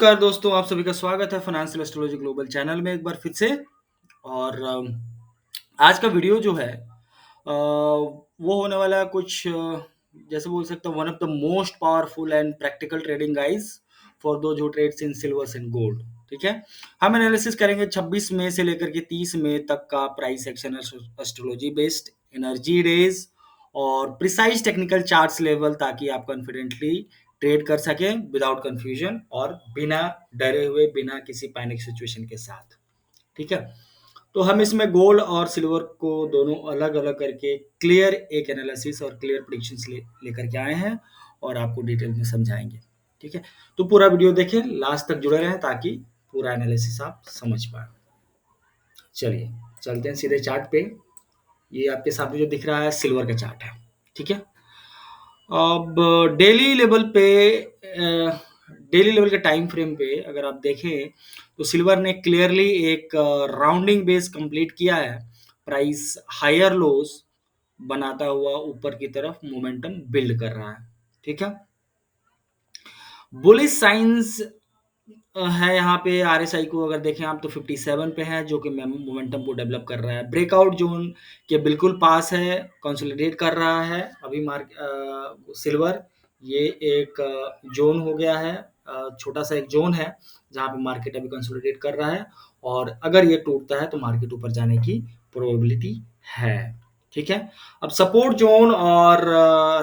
नमस्कार दोस्तों, आप सभी का स्वागत है फाइनेंशियल एस्ट्रोलॉजी ग्लोबल चैनल में एक बार फिर से। और आज का वीडियो जो है वो होने वाला है कुछ जैसे बोल सकते हैं one of the most powerful and practical trading guides for those who trades in silvers and gold. ठीक है, हम एनालिसिस करेंगे 26 मई से लेकर के 30 मई तक का price action astrology based energy days और प्रिसाइज टेक्निकल चार्ट्स लेवल, ताकि आप कॉन्फिडेंटली ट्रेड कर सकें विदाउट कंफ्यूजन और बिना डरे हुए, बिना किसी पैनिक सिचुएशन के साथ। ठीक है, तो हम इसमें गोल्ड और सिल्वर को दोनों अलग अलग करके क्लियर एक एनालिसिस और क्लियर प्रिडिक्शंस लेकर के आए हैं और आपको डिटेल में समझाएंगे। ठीक है, तो पूरा वीडियो देखें, लास्ट तक जुड़े रहें ताकि पूरा एनालिसिस आप समझ पाए। चलिए चलते हैं सीधे चार्ट पे। ये आपके सामने जो दिख रहा है सिल्वर का चार्ट है। ठीक है, अब डेली लेवल पे, डेली लेवल के टाइम फ्रेम पे अगर आप देखें तो सिल्वर ने क्लियरली एक राउंडिंग बेस कंप्लीट किया है। प्राइस हायर लोज बनाता हुआ ऊपर की तरफ मोमेंटम बिल्ड कर रहा है। ठीक है, बुलिश साइंस है यहाँ पे। आरएसआई को अगर देखें आप तो 57 पे है, जो कि मोमेंटम को डेवलप कर रहा है। ब्रेकआउट जोन के बिल्कुल पास है, कंसोलिडेट कर रहा है अभी सिल्वर। ये एक जोन हो गया है, छोटा सा एक जोन है जहाँ पे मार्केट अभी कंसोलिडेट कर रहा है, और अगर ये टूटता है तो मार्केट ऊपर जाने की प्रोबेबिलिटी है। ठीक है, अब सपोर्ट जोन और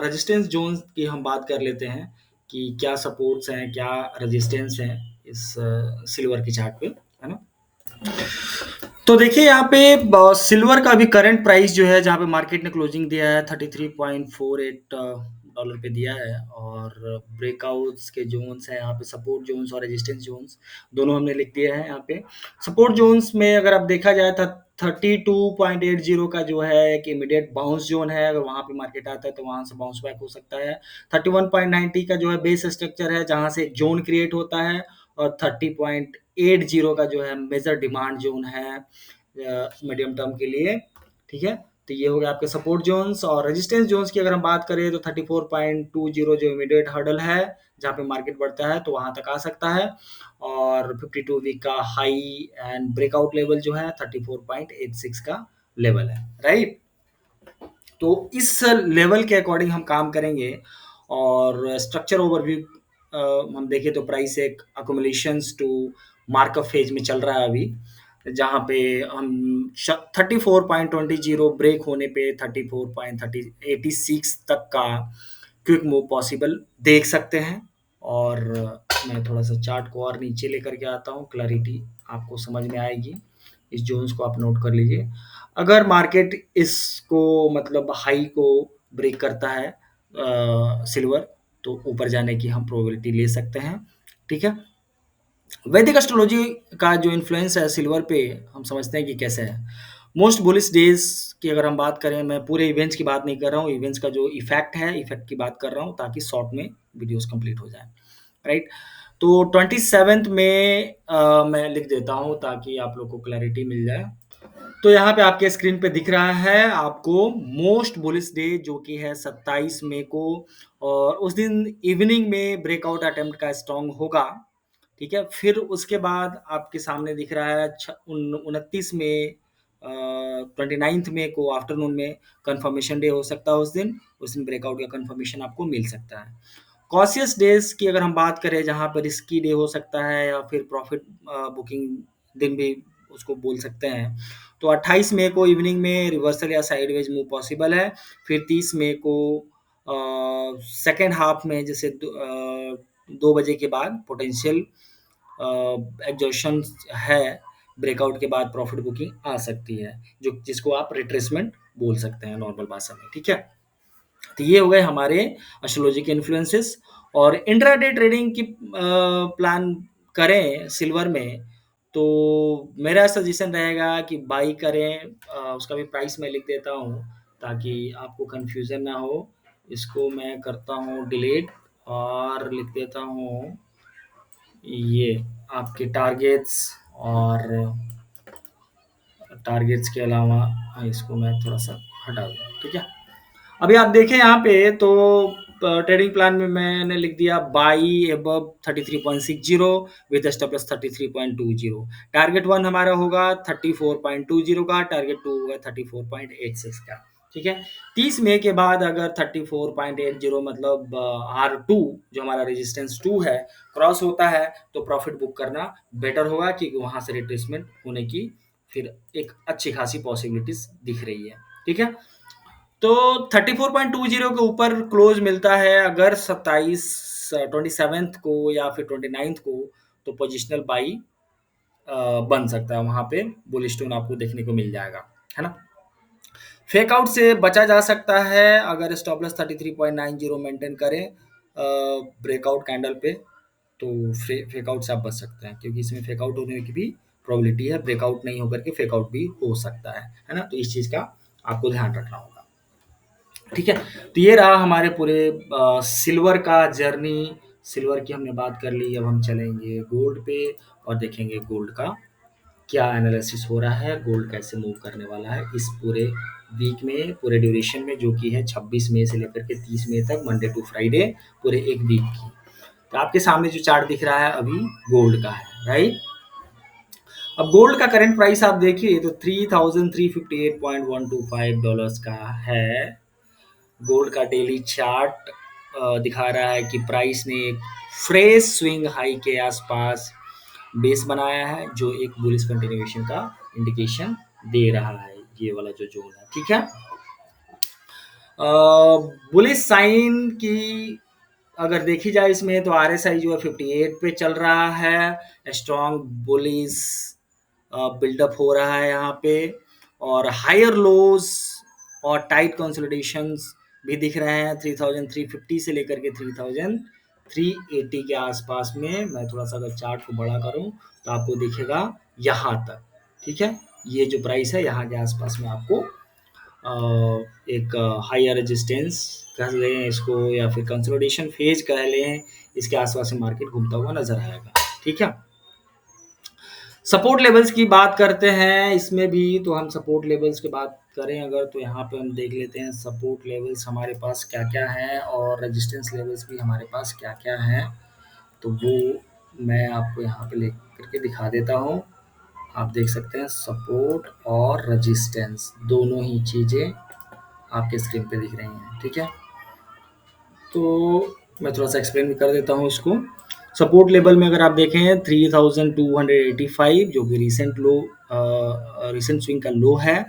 रेजिस्टेंस जोन की हम बात कर लेते हैं कि क्या सपोर्ट्स हैं, क्या रेजिस्टेंस हैं इस सिल्वर के चार्ट पे, है ना। तो देखिए यहाँ पे सिल्वर का अभी करंट प्राइस जो है, जहाँ पे मार्केट ने क्लोजिंग दिया है 33.48 डॉलर पे दिया है, और ब्रेकआउट्स के जोन्स हैं यहाँ पे, सपोर्ट जोन्स और रेजिस्टेंस जोन्स दोनों हमने लिख दिए हैं यहाँ पे। सपोर्ट जोन्स में अगर आप देखा जाए तो 32.80 का जो है एक इमीडिएट बाउंस जोन है, अगर वहां पे मार्केट आता है तो वहां से बाउंस बैक हो सकता है। 31.90 का जो है बेस स्ट्रक्चर है, जहां से एक जोन क्रिएट होता है, और 30.80 का जो है मेजर डिमांड जोन है मीडियम टर्म के लिए। ठीक है, तो ये हो गया आपके सपोर्ट जोन्स। और रेजिस्टेंस जोन्स की अगर हम बात करें तो 34.20 जो इमीडिएट हर्डल है, जहाँ पे मार्केट बढ़ता है तो वहां तक आ सकता है, और 52 वीक का हाई एंड ब्रेकआउट लेवल जो है 34.86 का लेवल है। राइट, तो इस लेवल के अकॉर्डिंग हम काम करेंगे। और स्ट्रक्चर ओवरव्यू हम देखें तो प्राइस एक अकोमोलेशंस टू मार्कअप फेज में चल रहा है अभी, जहाँ पे हम 34.20 ब्रेक होने पे 34.86 तक का क्विक मूव पॉसिबल देख सकते हैं। और मैं थोड़ा सा चार्ट को और नीचे लेकर के आता हूँ, क्लैरिटी आपको समझ में आएगी। इस जोन्स को आप नोट कर लीजिए। अगर मार्केट इसको मतलब हाई को ब्रेक करता है सिल्वर, तो ऊपर जाने की हम प्रोबेबिलिटी ले सकते हैं। ठीक है, वैदिक एस्ट्रोलॉजी का जो इन्फ्लुएंस है सिल्वर पे, हम समझते हैं कि कैसे है। मोस्ट बुलिश डेज की अगर हम बात करें, मैं पूरे इवेंट्स की बात नहीं कर रहा हूँ, इवेंट्स का जो इफेक्ट है, इफेक्ट की बात कर रहा हूँ, ताकि शॉर्ट में वीडियोस कंप्लीट हो जाए। राइट, तो 27 में मैं लिख देता हूँ ताकि आप लोग को क्लैरिटी मिल जाए। तो यहाँ पे आपके स्क्रीन पे दिख रहा है आपको मोस्ट बुलिश डे, जो कि है 27 मई को, और उस दिन इवनिंग में ब्रेकआउट अटेम्प्ट का स्ट्रॉन्ग होगा। ठीक है, फिर उसके बाद आपके सामने दिख रहा है 29 में, 29 मई को आफ्टरनून में कंफर्मेशन डे हो सकता है। उस दिन ब्रेकआउट का कंफर्मेशन आपको मिल सकता है। कॉशियस डेज की अगर हम बात करें, जहाँ पर रिस्की डे हो सकता है या फिर प्रॉफिट बुकिंग दिन भी उसको बोल सकते हैं, तो 28 मई को इवनिंग में रिवर्सल या साइडवेज मूव पॉसिबल है। फिर 30 मई को सेकेंड हाफ में, जैसे 2 बजे के बाद पोटेंशियल एग्जॉशन है, ब्रेकआउट के बाद प्रॉफिट बुकिंग आ सकती है, जो जिसको आप रिट्रेसमेंट बोल सकते हैं नॉर्मल भाषा में। ठीक है, तो ये हो गए हमारे एस्ट्रोलॉजी के इन्फ्लुएंसेस। और इंट्राडे ट्रेडिंग की प्लान करें सिल्वर में, तो मेरा सजेशन रहेगा कि बाई करें। उसका भी प्राइस मैं लिख देता हूँ ताकि आपको कंफ्यूजन ना हो। इसको मैं करता हूँ डिलीट और लिख देता हूँ ये आपके टारगेट्स, और टारगेट्स के अलावा इसको मैं थोड़ा सा हटा दूँ। ठीक है, अभी आप देखें यहाँ पे तो ट्रेडिंग प्लान में मैंने लिख दिया by above 33.60 with stop loss 33.20। Target one हमारा होगा 34.20 का, टारगेट टू होगा 34.86 का। ठीक है, 30 मई के बाद अगर 34.80 मतलब R2 जो हमारा रेजिस्टेंस 2 है क्रॉस होता है तो प्रॉफिट बुक करना बेटर होगा, क्योंकि वहां से रिट्रेसमेंट होने की फिर एक अच्छी खासी पॉसिबिलिटीज दिख रही है। ठीक है, तो 34.20 के ऊपर क्लोज मिलता है अगर 27 को या फिर 29 को, तो पोजिशनल बाई बन सकता है, वहां पे बुल स्टोन आपको देखने को मिल जाएगा, है ना। फेक आउट से बचा जा सकता है अगर स्टॉप लॉस 33.90 मेंटेन करें ब्रेकआउट कैंडल पे, तो फेक आउट से आप बच सकते हैं, क्योंकि इसमें फेक आउट होने की भी प्रोबेबिलिटी है, ब्रेकआउट नहीं होकर के फेक आउट भी हो सकता है ना। तो इस चीज का आपको ध्यान रखना होगा। ठीक है, तो ये रहा हमारे पूरे सिल्वर का जर्नी। सिल्वर की हमने बात कर ली, अब हम चलेंगे गोल्ड पे और देखेंगे गोल्ड का क्या एनालिसिस हो रहा है, गोल्ड कैसे मूव करने वाला है इस पूरे वीक में, पूरे ड्यूरेशन में, जो कि है 26 मई से लेकर के 30 मई तक, मंडे टू फ्राइडे, पूरे एक वीक की। तो आपके सामने जो चार्ट दिख रहा है अभी गोल्ड का है, राइट। अब गोल्ड का करंट प्राइस आप देखिए तो $3,358.125 का है। गोल्ड का डेली चार्ट दिखा रहा है कि प्राइस ने एक फ्रेश स्विंग हाई के आसपास बेस बनाया है, जो एक बुलिश कंटिन्यूएशन का इंडिकेशन दे रहा है, ये वाला जो जोन है। ठीक है, बुलिश साइन की अगर देखी जाए इसमें, तो RSI जो है 58 पे चल रहा है, स्ट्रॉन्ग बुलिश बिल्डअप हो रहा है यहाँ पे, और हायर लोज और टाइट कंसोलिडेशंस भी दिख रहे हैं 3350 से लेकर के 3380 के आसपास में। मैं थोड़ा सा अगर चार्ट को बड़ा करूं तो आपको दिखेगा यहाँ तक। ठीक है, ये जो प्राइस है यहाँ के आसपास में आपको एक हायर रेजिस्टेंस कह लें इसको, या फिर कंसोलिडेशन फेज कह लें, इसके आसपास में मार्केट घूमता हुआ नजर आएगा। ठीक है, सपोर्ट लेवल्स की बात करते हैं इसमें भी, तो हम सपोर्ट लेवल्स की बात करें अगर, तो यहाँ पे हम देख लेते हैं सपोर्ट लेवल्स हमारे पास क्या क्या हैं और रेजिस्टेंस लेवल्स भी हमारे पास क्या क्या हैं। तो वो मैं आपको यहाँ पे लिख करके दिखा देता हूँ। आप देख सकते हैं सपोर्ट और रेजिस्टेंस दोनों ही चीज़ें आपके स्क्रीन पे दिख रही हैं। ठीक है, तो मैं थोड़ा सा एक्सप्लेन भी कर देता हूँ इसको। सपोर्ट लेवल में अगर आप देखें 3285 जो कि रिसेंट स्विंग का लो है,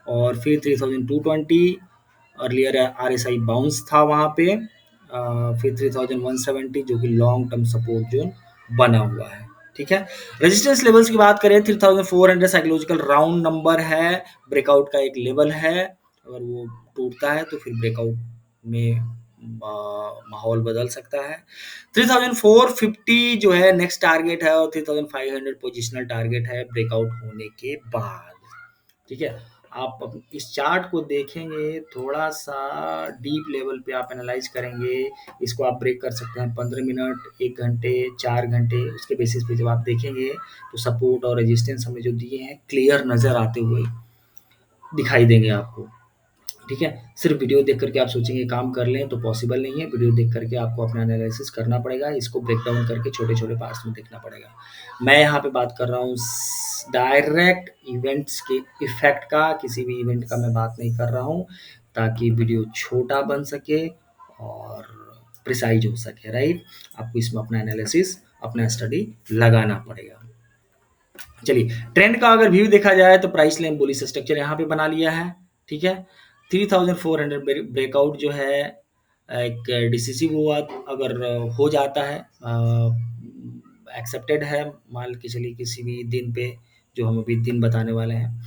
और फिर 3220 अर्लियर RSI बाउंस था वहाँ पे, फिर 3170 जो कि लॉन्ग टर्म सपोर्ट जोन बना हुआ है। ठीक है, रेजिस्टेंस लेवल्स की बात करें 3400 साइकोलॉजिकल राउंड नंबर है, ब्रेकआउट का एक लेवल है, अगर वो टूटता है तो फिर ब्रेकआउट में माहौल बदल सकता है। 3450 जो है नेक्स्ट टारगेट है, और 3500 पोजिशनल टारगेट है ब्रेकआउट होने के बाद। ठीक है, आप इस चार्ट को देखेंगे थोड़ा सा डीप लेवल पे आप एनालाइज करेंगे, इसको आप ब्रेक कर सकते हैं 15 मिनट, 1 घंटे, 4 घंटे, उसके बेसिस पे जब आप देखेंगे तो सपोर्ट और रेजिस्टेंस हमें जो दिए हैं क्लियर नज़र आते हुए दिखाई देंगे आपको। ठीक है, सिर्फ वीडियो देख करके आप सोचेंगे काम कर लें तो पॉसिबल नहीं है, वीडियो देख करके आपको अपना एनालिसिस करना पड़ेगा, इसको ब्रेक डाउन करके छोटे छोटे पार्ट्स में देखना पड़ेगा। मैं यहाँ पे बात कर रहा हूँ डायरेक्ट इवेंट्स के इफेक्ट का, किसी भी इवेंट का मैं बात नहीं कर रहा हूँ, ताकि वीडियो छोटा बन सके और प्रिसाइज हो सके, राइट। आपको इसमें अपना एनालिसिस, अपना स्टडी लगाना पड़ेगा। चलिए, ट्रेंड का अगर व्यू देखा जाए तो प्राइस लाइन बुलिश स्ट्रक्चर यहाँ पे बना लिया है। ठीक है, 3400 ब्रेकआउट जो है एक डिसिसिव हुआ, अगर हो जाता है एक्सेप्टेड है, मान के चलिए किसी भी दिन पे, जो हम अभी दिन बताने वाले हैं,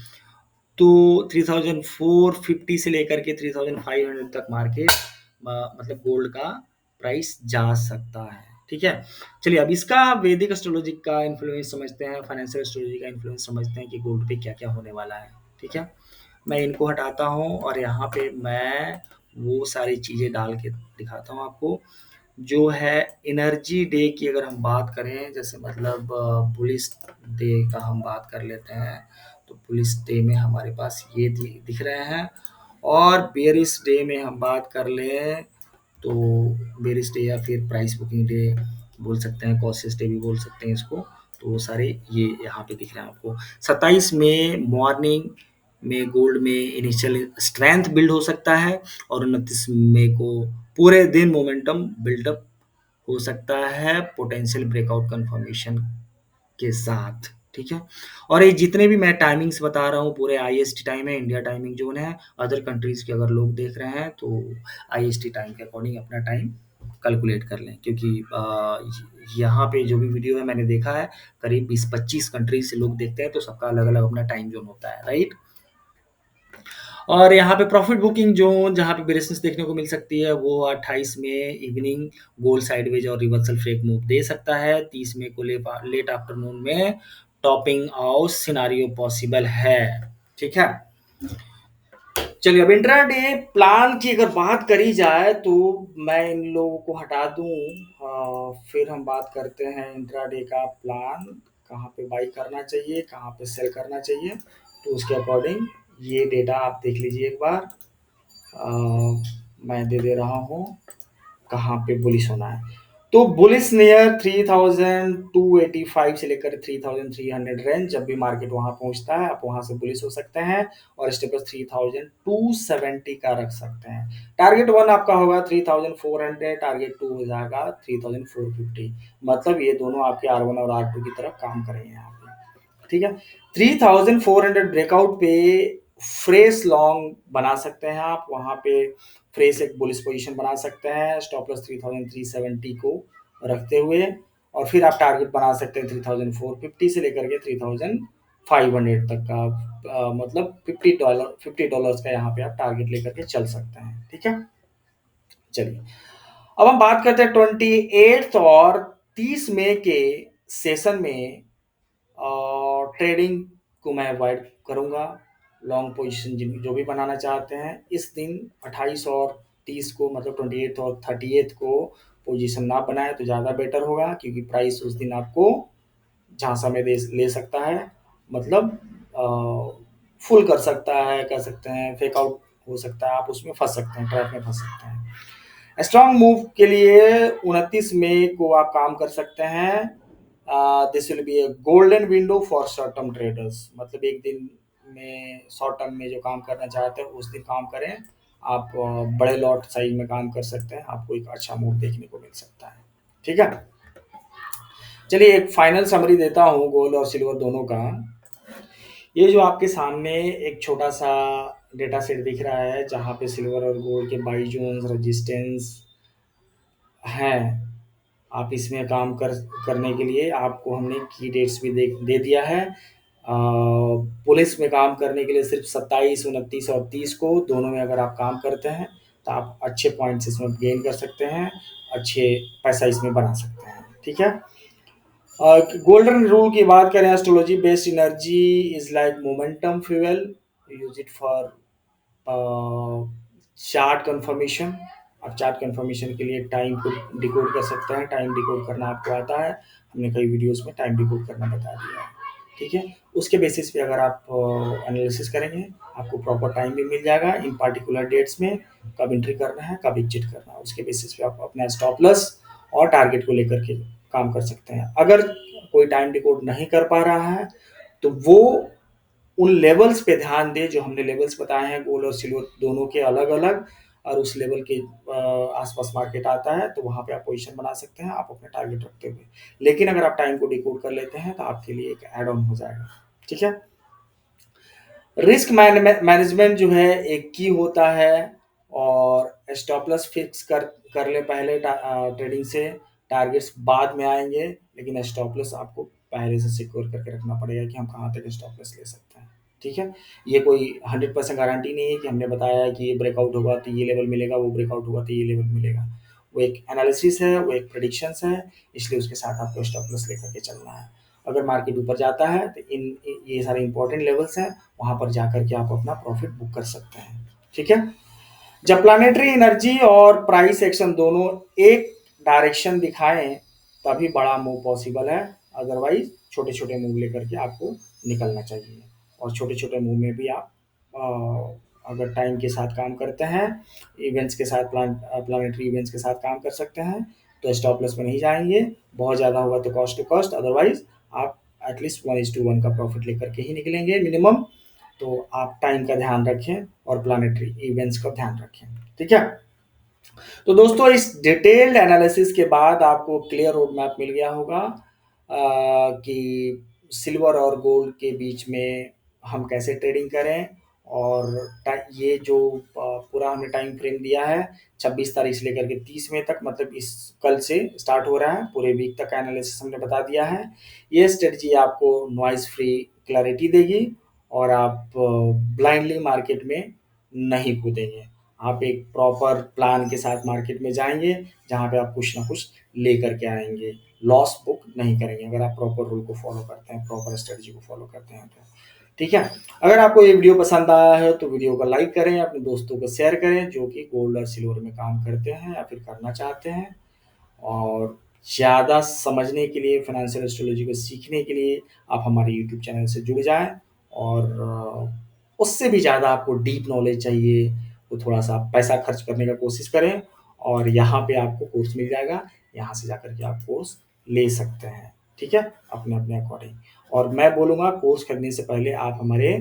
तो 3450 से लेकर के 3500 तक मार्केट मतलब गोल्ड का प्राइस जा सकता है। ठीक है, चलिए अब इसका वैदिक एस्ट्रोलॉजी का इन्फ्लुएंस समझते हैं, फाइनेंशियल एस्ट्रोलॉजी का इन्फ्लुएंस समझते हैं कि गोल्ड पे क्या क्या होने वाला है। ठीक है, मैं इनको हटाता हूँ और यहाँ पे मैं वो सारी चीज़ें डाल के दिखाता हूँ आपको। जो है एनर्जी डे की अगर हम बात करें, जैसे मतलब पुलिस डे का हम बात कर लेते हैं, तो पुलिस डे में हमारे पास ये दिख रहे हैं, और बेरिस डे में हम बात कर लें तो बेरिश डे या फिर प्राइस बुकिंग डे बोल सकते हैं, कॉशियस डे भी बोल सकते हैं इसको। तो वो सारे ये यहाँ पे दिख रहे हैं आपको। 27 में मॉर्निंग में गोल्ड में इनिशियल स्ट्रेंथ बिल्ड हो सकता है, और 29 मई को पूरे दिन मोमेंटम बिल्डअप हो सकता है पोटेंशियल ब्रेकआउट कंफर्मेशन के साथ, ठीक है। और ये जितने भी मैं टाइमिंग्स बता रहा हूँ पूरे आईएसटी टाइम है, इंडिया टाइमिंग जोन है। अदर कंट्रीज के अगर लोग देख रहे हैं तो आईएसटी टाइम के अकॉर्डिंग अपना टाइम कैलकुलेट कर लें, क्योंकि यहाँ पे जो भी वीडियो है मैंने देखा है करीब 20-25 कंट्रीज से लोग देखते हैं, तो सबका अलग अलग अपना टाइम जोन होता है, राइट। और यहाँ पे प्रॉफिट बुकिंग जोन जहाँ पे बेरिशनेस देखने को मिल सकती है वो 28 में इवनिंग गोल्ड साइडवेज और रिवर्सल फेक मूव दे सकता है। 30 में को लेट आफ्टरनून में टॉपिंग आउट सिनारियो पॉसिबल है, ठीक है। चलिए अब इंट्राडे प्लान की अगर बात करी जाए तो मैं इन लोगों को हटा दूं, फिर हम बात करते हैं इंट्राडे का प्लान, कहाँ पे बाई करना चाहिए, कहाँ पे सेल करना चाहिए। तो उसके अकॉर्डिंग ये डेटा आप देख लीजिए एक बार। मैं दे दे रहा हूँ कहाँ पे बुलिश होना है। तो बुलिश नियर 3285 से लेकर 3300 रेंज, जब भी मार्केट वहां पहुंचता है आप वहां से बुलिश हो सकते हैं, और स्टेप 3270 का रख सकते हैं। टारगेट वन आपका होगा 3400, टारगेट टू हो जाएगा 3450। मतलब ये दोनों आपके R1 और R2 की तरफ काम करेंगे यहाँ पे, ठीक है। 3400 ब्रेकआउट पे फ्रेश लॉन्ग बना सकते हैं आप, वहां पे फ्रेश एक बुलिश पोजीशन बना सकते हैं स्टॉप लॉस 3370 को रखते हुए, और फिर आप टारगेट बना सकते हैं 3450 से लेकर के 3500 तक का। मतलब $50 का यहाँ पे आप टारगेट लेकर के चल सकते हैं, ठीक है। चलिए अब हम बात करते हैं 28 और 30 मई के सेशन में। ट्रेडिंग को मैं अवॉइड करूंगा। लॉन्ग पोजीशन जिन जो भी बनाना चाहते हैं इस दिन 28 और 30 को, मतलब 28 और 30 को पोजीशन ना बनाए तो ज़्यादा बेटर होगा, क्योंकि प्राइस उस दिन आपको झांसा में दे ले सकता है। मतलब फुल कर सकता है, कर सकते हैं फेक आउट हो सकता है, आप उसमें फंस सकते हैं, ट्रैप में फंस सकते हैं। स्ट्रांग मूव के लिए 29 मई को आप काम कर सकते हैं। This will be A golden window for short term traders, मतलब एक दिन में शॉर्ट टर्म में जो काम करना चाहते हैं उस दिन काम करें आप। बड़े लॉट साइज में काम कर सकते हैं, आपको एक अच्छा मूव देखने को मिल सकता है, ठीक है। चलिए एक फाइनल समरी देता हूँ गोल्ड और सिल्वर दोनों का। ये जो आपके सामने एक छोटा सा डेटा सेट दिख रहा है जहाँ पे सिल्वर और गोल्ड के बाई जोन्स रेजिस्टेंस हैं, आप इसमें काम करने के लिए आपको हमने की डेट्स भी दे दिया है। पुलिस में काम करने के लिए सिर्फ 27, 29 और 30 को दोनों में अगर आप काम करते हैं तो आप अच्छे पॉइंट्स इसमें गेन कर सकते हैं, अच्छे पैसा इसमें बना सकते हैं, ठीक है। गोल्डन रूल की बात करें, astrology based energy is like momentum fuel, use it for chart confirmation. आप चार्ट कंफर्मेशन के लिए टाइम को डिकोड कर सकते हैं, टाइम डिकोड करना आपको आता है, हमने कई वीडियोस में टाइम डिकोड करना बता दिया है, ठीक है। उसके बेसिस पे अगर आप एनालिसिस करेंगे आपको प्रॉपर टाइम भी मिल जाएगा इन पार्टिकुलर डेट्स में, कब एंट्री करना है कब एग्जिट करना है, उसके बेसिस पे आप अपना स्टॉप लॉस और टारगेट को लेकर के काम कर सकते हैं। अगर कोई टाइम डिकोड नहीं कर पा रहा है तो वो उन लेवल्स पे ध्यान दें जो हमने लेवल्स बताए हैं गोल्ड और सिल्वर दोनों के अलग अलग, और उस लेवल के आसपास मार्केट आता है तो वहां पे आप पोजीशन बना सकते हैं आप अपना टारगेट रखते हुए। लेकिन अगर आप टाइम को डिकोड कर लेते हैं तो आपके लिए एक एड ऑन हो जाएगा, ठीक है। रिस्क मैनेजमेंट जो है एक की होता है, और स्टॉप लॉस फिक्स कर ले पहले ट्रेडिंग से, टारगेट्स बाद में आएंगे, लेकिन स्टॉप लॉस आपको पहले से सिक्योर करके रखना पड़ेगा कि हम कहाँ तक स्टॉप लॉस ले सकते हैं, ठीक है। ये कोई 100% गारंटी नहीं है कि हमने बताया है कि ये ब्रेकआउट होगा तो ये लेवल मिलेगा, वो ब्रेकआउट होगा तो ये लेवल मिलेगा। वो एक एनालिसिस है, वो एक प्रेडिक्शंस है, इसलिए उसके साथ आपको स्टॉप लॉस लेकर के चलना है। अगर मार्केट ऊपर जाता है तो ये सारे इंपॉर्टेंट लेवल्स हैं, वहां पर जाकर के आप अपना प्रॉफिट बुक कर सकते हैं, ठीक है। जब प्लानिटरी एनर्जी और प्राइस एक्शन दोनों एक डायरेक्शन दिखाएं तभी बड़ा मूव पॉसिबल है, अदरवाइज छोटे छोटे मूव लेकर के आपको निकलना चाहिए, और छोटे छोटे मूव में भी आप अगर टाइम के साथ काम करते हैं, इवेंट्स के साथ प्लानिटरी इवेंट्स के साथ काम कर सकते हैं, तो स्टॉप लॉस में नहीं जाएँगे। बहुत ज़्यादा होगा तो कॉस्ट टू कॉस्ट, अदरवाइज़ आप एटलीस्ट 1:1 का प्रॉफ़िट लेकर के ही निकलेंगे मिनिमम। तो आप टाइम का ध्यान रखें और प्लानिटरी इवेंट्स का ध्यान रखें, ठीक है? तो दोस्तों इस डिटेल्ड एनालिसिस के बाद आपको क्लियर रोड मैप मिल गया होगा कि सिल्वर और गोल्ड के बीच में हम कैसे ट्रेडिंग करें। और ये जो पूरा हमने टाइम फ्रेम दिया है 26 तारीख से लेकर के 30 मई तक, मतलब इस कल से स्टार्ट हो रहा है, पूरे वीक तक का एनालिसिस हमने बता दिया है। ये स्ट्रेटजी आपको नॉइज फ्री क्लैरिटी देगी और आप ब्लाइंडली मार्केट में नहीं कूदेंगे। आप एक प्रॉपर प्लान के साथ मार्केट में जाएँगे, जहाँ पे आप कुछ ना कुछ लेकर के आएँगे। लॉस बुक नहीं करेंगे अगर आप प्रॉपर रूल को फ़ॉलो करते हैं, प्रॉपर स्ट्रेटजी को फ़ॉलो करते हैं तो। ठीक है? अगर आपको ये वीडियो पसंद आया है तो वीडियो को लाइक करें, अपने दोस्तों को शेयर करें जो कि गोल्ड और सिल्वर में काम करते हैं या फिर करना चाहते हैं। और ज़्यादा समझने के लिए, फाइनेंशियल एस्ट्रोलॉजी को सीखने के लिए आप हमारे यूट्यूब चैनल से जुड़ जाएँ। और उससे भी ज़्यादा आपको डीप नॉलेज चाहिए, तो थोड़ा-सा आप पैसा खर्च करने का कोशिश करें और यहाँ पे आपको कोर्स मिल जाएगा, यहाँ से जाकर के आप कोर्स ले सकते हैं, ठीक है? अपने-अपने अकॉर्डिंग। और मैं बोलूँगा कोर्स करने से पहले आप हमारे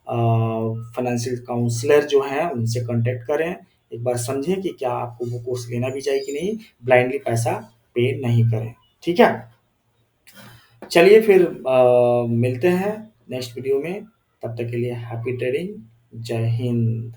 फाइनेंशियल काउंसलर जो हैं उनसे कॉन्टैक्ट करें। एक बार समझें कि क्या आपको वो कोर्स लेना भी चाहिए कि नहीं, ब्लाइंडली पैसा पे नहीं करें, ठीक है? चलिए फिर मिलते हैं नेक्स्ट वीडियो में, तब तक के लिए हैप्पी ट्रेडिंग, जय हिंद।